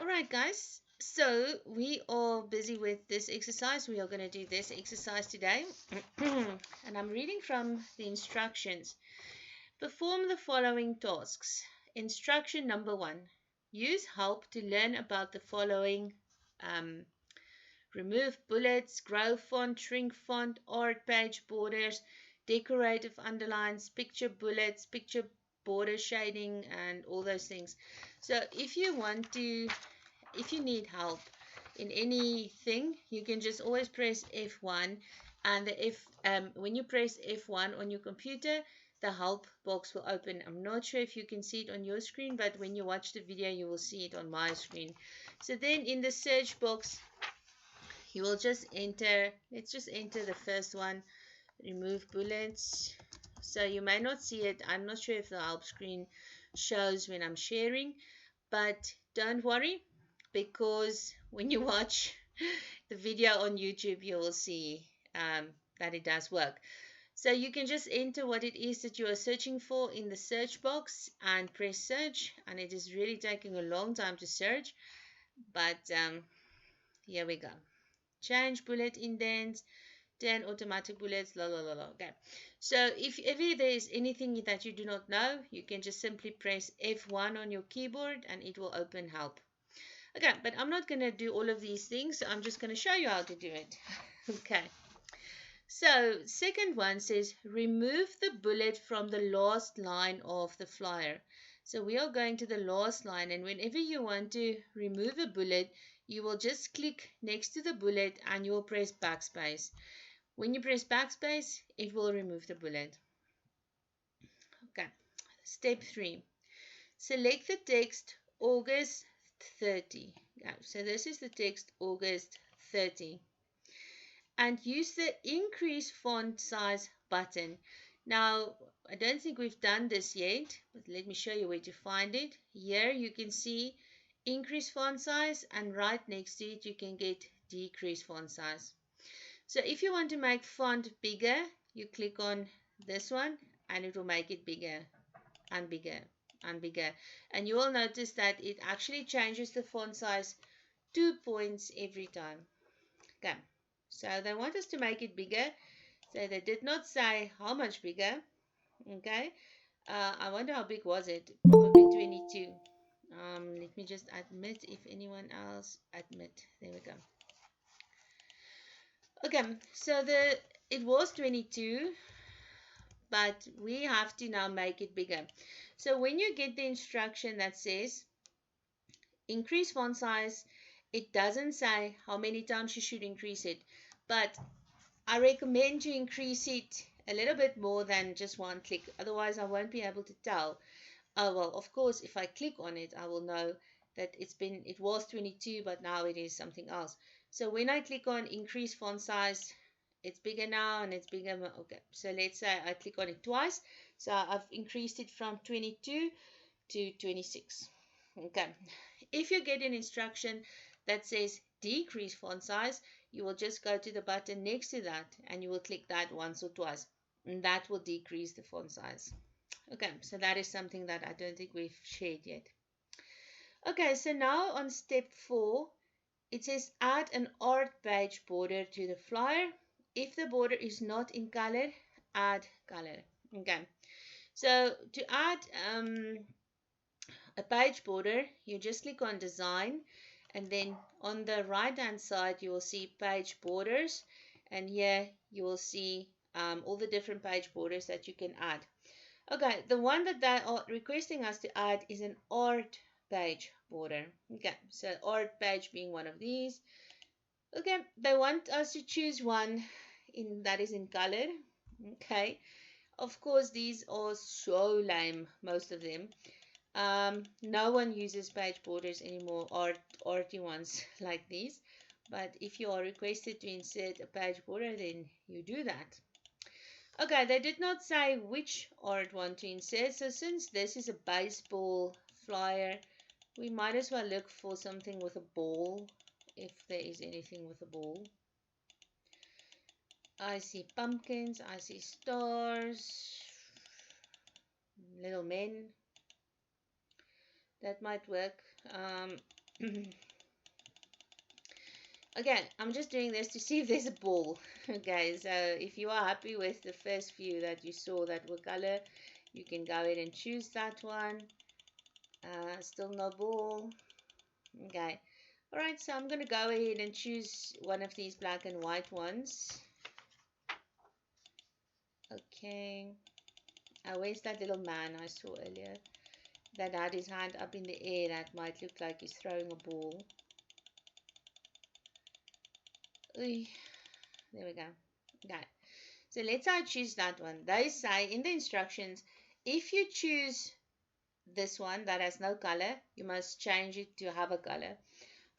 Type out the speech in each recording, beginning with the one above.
Alright guys, so we are busy with this exercise. We are going to do this exercise today. And I'm reading from the instructions. Perform the following tasks. Instruction number 1. Use help to learn about the following. Um, Remove bullets, grow font, shrink font, art page borders, decorative underlines, picture bullets, picture border shading, and all those things. So if you need help in anything, you can just always press F1, and when you press F1 on your computer, the help box will open. I'm not sure if you can see it on your screen, but when you watch the video, you will see it on my screen. So then in the search box, you will just enter, let's just enter the first one, remove bullets. So you may not see it. I'm not sure if the help screen shows when I'm sharing, but don't worry, because when you watch the video on YouTube, you will see that it does work. So you can just enter what it is that you are searching for in the search box and press search, and it is really taking a long time to search, but here we go. Change bullet indents, 10 automatic bullets, la la la la. Okay, so if ever there is anything that you do not know, you can just simply press F1 on your keyboard and it will open help. Okay, but I'm not going to do all of these things, so I'm just going to show you how to do it. Okay, so second one says remove the bullet from the last line of the flyer. So we are going to the last line, and whenever you want to remove a bullet, you will just click next to the bullet and you will press backspace. When you press backspace, it will remove the bullet. Okay, step 3. Select the text August 30. Yeah, so this is the text August 30. And use the increase font size button. Now, I don't think we've done this yet, but let me show you where to find it. Here you can see increase font size, and right next to it you can get decrease font size. So if you want to make font bigger, you click on this one and it will make it bigger and bigger and bigger. And you will notice that it actually changes the font size 2 points every time. Okay, so they want us to make it bigger. So they did not say how much bigger. Okay, I wonder how big was it? Probably 22. Let me just admit if anyone else admit. There we go. Okay, so it was 22, but we have to now make it bigger. So when you get the instruction that says increase font size, it doesn't say how many times you should increase it, but I recommend you increase it a little bit more than just one click. Otherwise, I won't be able to tell. Oh, well, of course, if I click on it, I will know that it was 22, but now it is something else. So when I click on increase font size, it's bigger now and it's bigger. Okay, so let's say I click on it twice. So I've increased it from 22 to 26. Okay, if you get an instruction that says decrease font size, you will just go to the button next to that and you will click that once or twice, and that will decrease the font size. Okay, so that is something that I don't think we've shared yet. Okay, so now on step 4, it says add an art page border to the flyer. If the border is not in color, add color. Okay, so to add a page border, you just click on design, and then on the right hand side you will see page borders, and here you will see all the different page borders that you can add. Okay, the one that they are requesting us to add is an art page border. Okay, so art page being one of these. Okay, they want us to choose one that is in color. Okay, of course these are so lame, most of them. No one uses page borders anymore, arty ones like these. But if you are requested to insert a page border, then you do that. Okay, they did not say which art one to insert, so since this is a baseball flyer, we might as well look for something with a ball, if there is anything with a ball. I see pumpkins, I see stars, little men. That might work. Okay, I'm just doing this to see if there's a ball. Okay, so if you are happy with the first few that you saw that were color, you can go ahead and choose that one. Still no ball. Okay. Alright, so I'm going to go ahead and choose one of these black and white ones. Okay. Where's that little man I saw earlier? That had his hand up in the air. That might look like he's throwing a ball. Oy. There we go. Okay. So let's say I choose that one. They say in the instructions, if you choose this one that has no color, you must change it to have a color.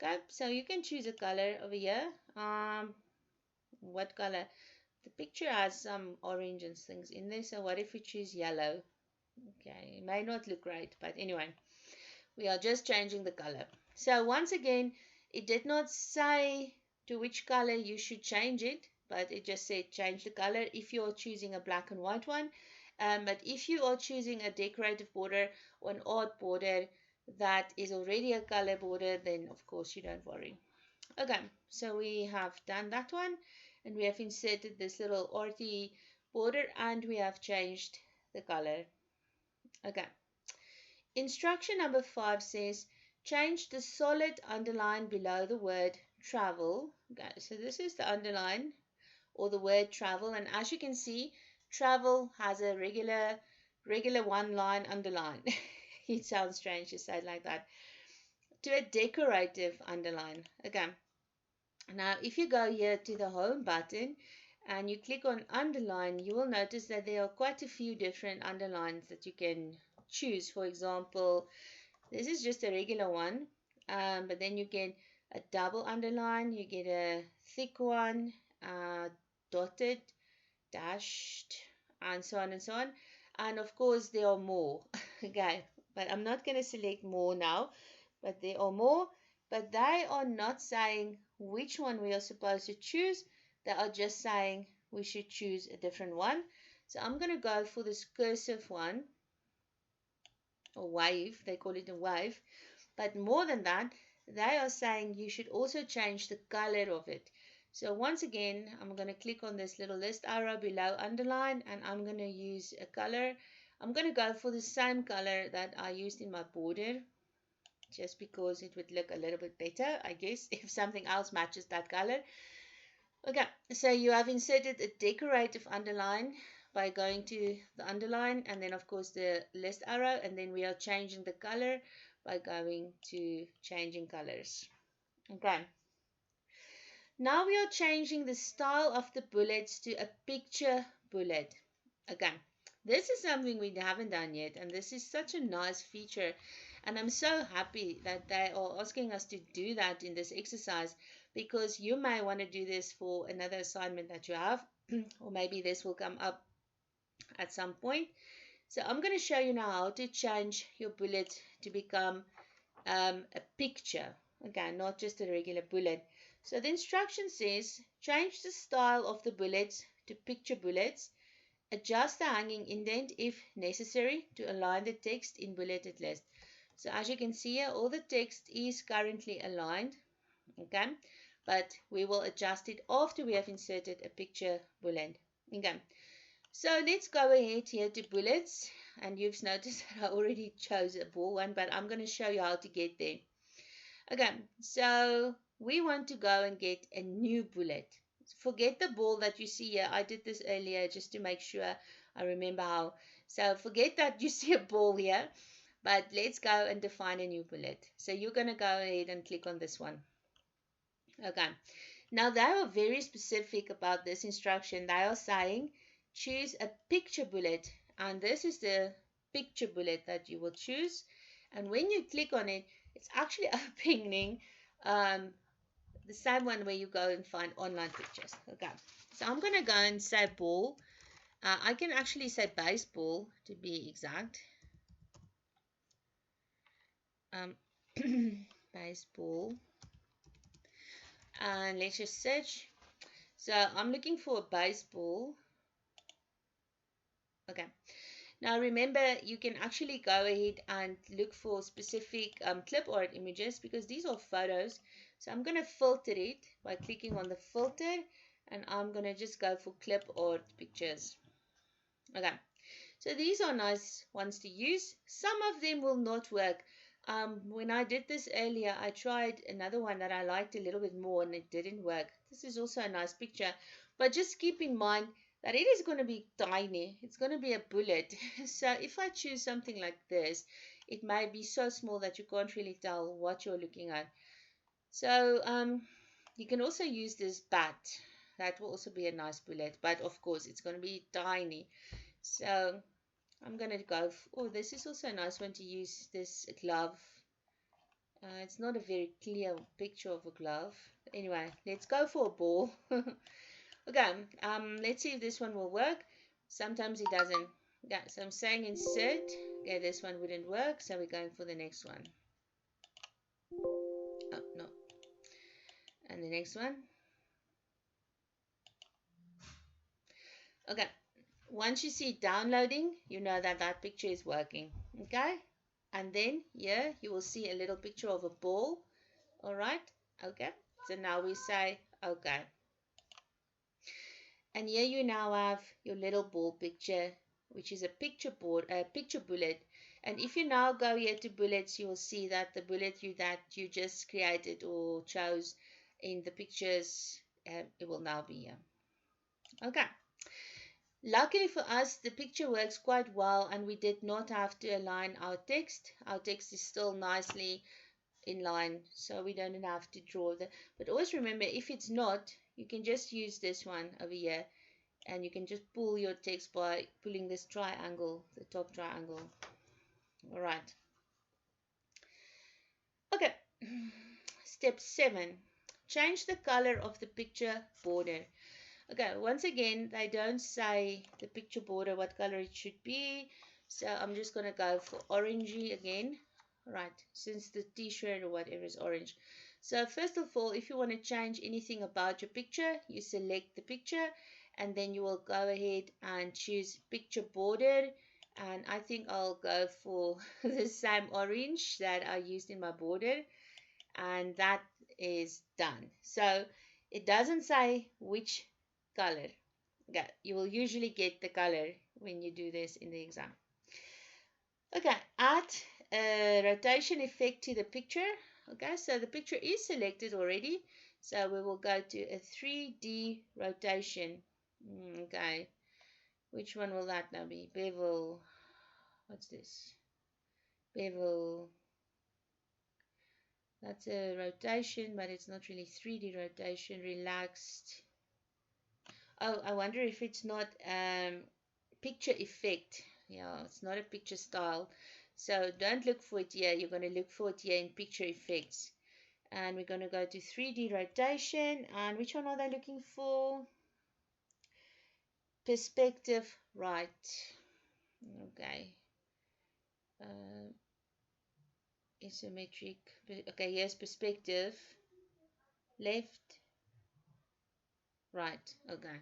Okay, so you can choose a color over here. What color? The picture has some orange and things in there. So what if we choose yellow? Okay, it may not look right, but anyway, we are just changing the color. So once again, it did not say to which color you should change it, but it just said change the color if you're choosing a black and white one. But if you are choosing a decorative border or an art border that is already a color border, then of course you don't worry. Okay, so we have done that one, and we have inserted this little arty border, and we have changed the color. Okay. Instruction number 5 says change the solid underline below the word travel. Okay, so this is the underline or the word travel, and as you can see, travel has a regular one line underline. It sounds strange to say it like that. To a decorative underline. Okay. Now, if you go here to the home button and you click on underline, you will notice that there are quite a few different underlines that you can choose. For example, this is just a regular one, but then you get a double underline, you get a thick one, dotted, dashed, and so on and so on. And of course, there are more. Okay, but I'm not going to select more now, but there are more. But they are not saying which one we are supposed to choose. They are just saying we should choose a different one. So I'm going to go for this cursive one, or wave. They call it a wave. But more than that, they are saying you should also change the color of it. So once again, I'm going to click on this little list arrow below underline, and I'm going to use a color. I'm going to go for the same color that I used in my border, just because it would look a little bit better, I guess, if something else matches that color. Okay, so you have inserted a decorative underline by going to the underline and then of course the list arrow, and then we are changing the color by going to changing colors. Okay, now we are changing the style of the bullets to a picture bullet. Okay, this is something we haven't done yet, and this is such a nice feature, and I'm so happy that they are asking us to do that in this exercise, because you may want to do this for another assignment that you have, or maybe this will come up at some point. So I'm going to show you now how to change your bullet to become a picture. Okay, not just a regular bullet. So the instruction says change the style of the bullets to picture bullets. Adjust the hanging indent if necessary to align the text in bulleted list. So as you can see here, all the text is currently aligned, okay? But we will adjust it after we have inserted a picture bullet, okay? So let's go ahead here to bullets, and you've noticed that I already chose a ball one, but I'm going to show you how to get there. Okay, so we want to go and get a new bullet. Forget the ball that you see here. I did this earlier just to make sure I remember how. So forget that you see a ball here, but let's go and define a new bullet. So you're going to go ahead and click on this one. Okay, now they are very specific about this instruction. They are saying choose a picture bullet, and this is the picture bullet that you will choose. And when you click on it, it's actually opening the same one where you go and find online pictures. Okay, so I'm going to go and say ball. I can actually say baseball to be exact. Um, baseball. And let's just search. So I'm looking for a baseball. Okay, Now remember, you can actually go ahead and look for specific clip art images because these are photos. So I'm going to filter it by clicking on the filter, and I'm going to just go for clip art pictures. Okay, so these are nice ones to use. Some of them will not work. When I did this earlier, I tried another one that I liked a little bit more and it didn't work. This is also a nice picture, but just keep in mind that it is going to be tiny. It's going to be a bullet. So if I choose something like this, it may be so small that you can't really tell what you're looking at. So you can also use this bat. That will also be a nice bullet, but of course it's going to be tiny. So I'm going to go, oh, this is also a nice one to use, this glove. It's not a very clear picture of a glove. Anyway, let's go for a ball. Okay, let's see if this one will work. Sometimes it doesn't. Okay, so I'm saying insert. Okay, this one wouldn't work, so we're going for the next one. Oh, no. And the next one. Okay, once you see it downloading, you know that that picture is working. Okay, and then here you will see a little picture of a ball. All right, okay, so now we say okay, and here you now have your little ball picture, which is a picture board, a picture bullet. And if you now go here to bullets, you will see that the bullet that you just created or chose in the pictures, it will now be here. Okay. Luckily for us, the picture works quite well and we did not have to align our text. Our text is still nicely in line, so we don't have to draw the. But always remember, if it's not, you can just use this one over here and you can just pull your text by pulling this triangle, the top triangle. All right. Okay. Step 7. Change the color of the picture border. Okay, once again, they don't say the picture border what color it should be. So I'm just going to go for orangey again. Right, since the t-shirt or whatever is orange. So first of all, if you want to change anything about your picture, you select the picture and then you will go ahead and choose picture border. And I think I'll go for the same orange that I used in my border. And that is done. So it doesn't say which color. Okay, you will usually get the color when you do this in the exam. Okay, add a rotation effect to the picture. Okay, so the picture is selected already. So we will go to a 3D rotation. Okay, which one will that now be? Bevel. What's this? Bevel. That's a rotation, but it's not really 3D rotation. Relaxed. Oh, I wonder if it's not picture effect. Yeah, it's not a picture style. So don't look for it here. You're going to look for it here in picture effects. And we're going to go to 3D rotation. And which one are they looking for? Perspective right. Okay. Isometric. Okay, here's perspective. Left. Right. Okay.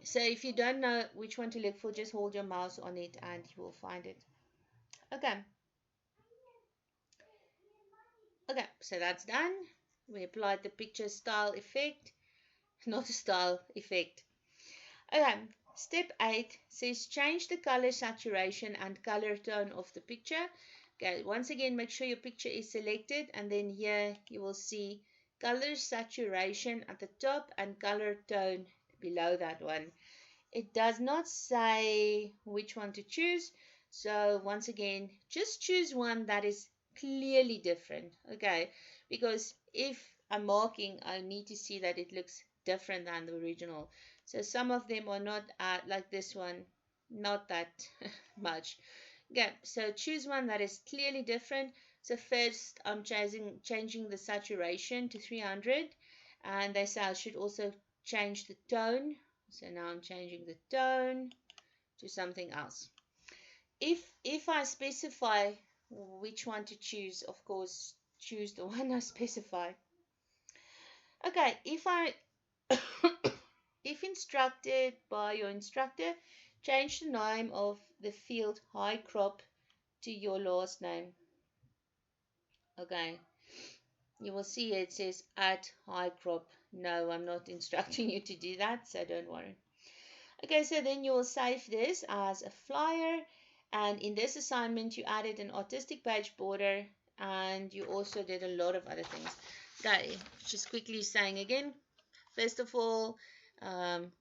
So if you don't know which one to look for, just hold your mouse on it and you will find it. Okay. Okay, so that's done. We applied the picture style effect, not a style effect. Okay, step 8 says change the color saturation and color tone of the picture. Okay, once again, make sure your picture is selected and then here you will see color saturation at the top and color tone below that one. It does not say which one to choose. So once again, just choose one that is clearly different. Okay, because if I'm marking, I need to see that it looks different than the original. So some of them are not like this one, not that much. Okay, so choose one that is clearly different. So first I'm changing the saturation to 300 and they say I should also change the tone. So now I'm changing the tone to something else. If I specify which one to choose, of course, choose the one I specify. Okay, if instructed by your instructor, Change the name of the field high crop to your last name. Okay, you will see it says add high crop. No, I'm not instructing you to do that, so don't worry. Okay, so then you will save this as a flyer, and in this assignment you added an artistic page border, and you also did a lot of other things. Okay, just quickly saying again, first of all,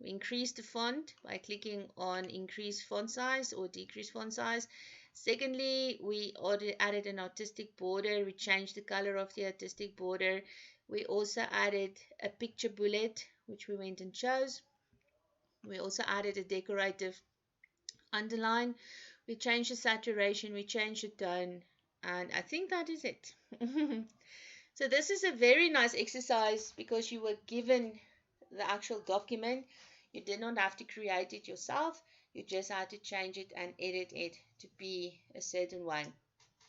we increased the font by clicking on increase font size or decrease font size. Secondly, we added an artistic border. We changed the color of the artistic border. We also added a picture bullet, which we went and chose. We also added a decorative underline. We changed the saturation, we changed the tone, and I think that is it. So this is a very nice exercise because you were given the actual document. You did not have to create it yourself. You just had to change it and edit it to be a certain way.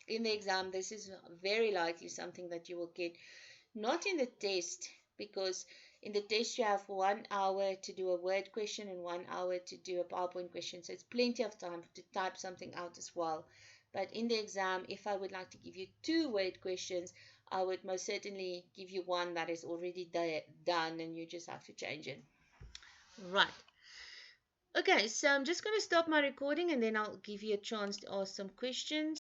In the exam, this is very likely something that you will get, not in the test, because in the test you have 1 hour to do a word question and 1 hour to do a PowerPoint question. So it's plenty of time to type something out as well. But in the exam, if I would like to give you 2 word questions, I would most certainly give you one that is already done and you just have to change it. Right. Okay, so I'm just going to stop my recording and then I'll give you a chance to ask some questions.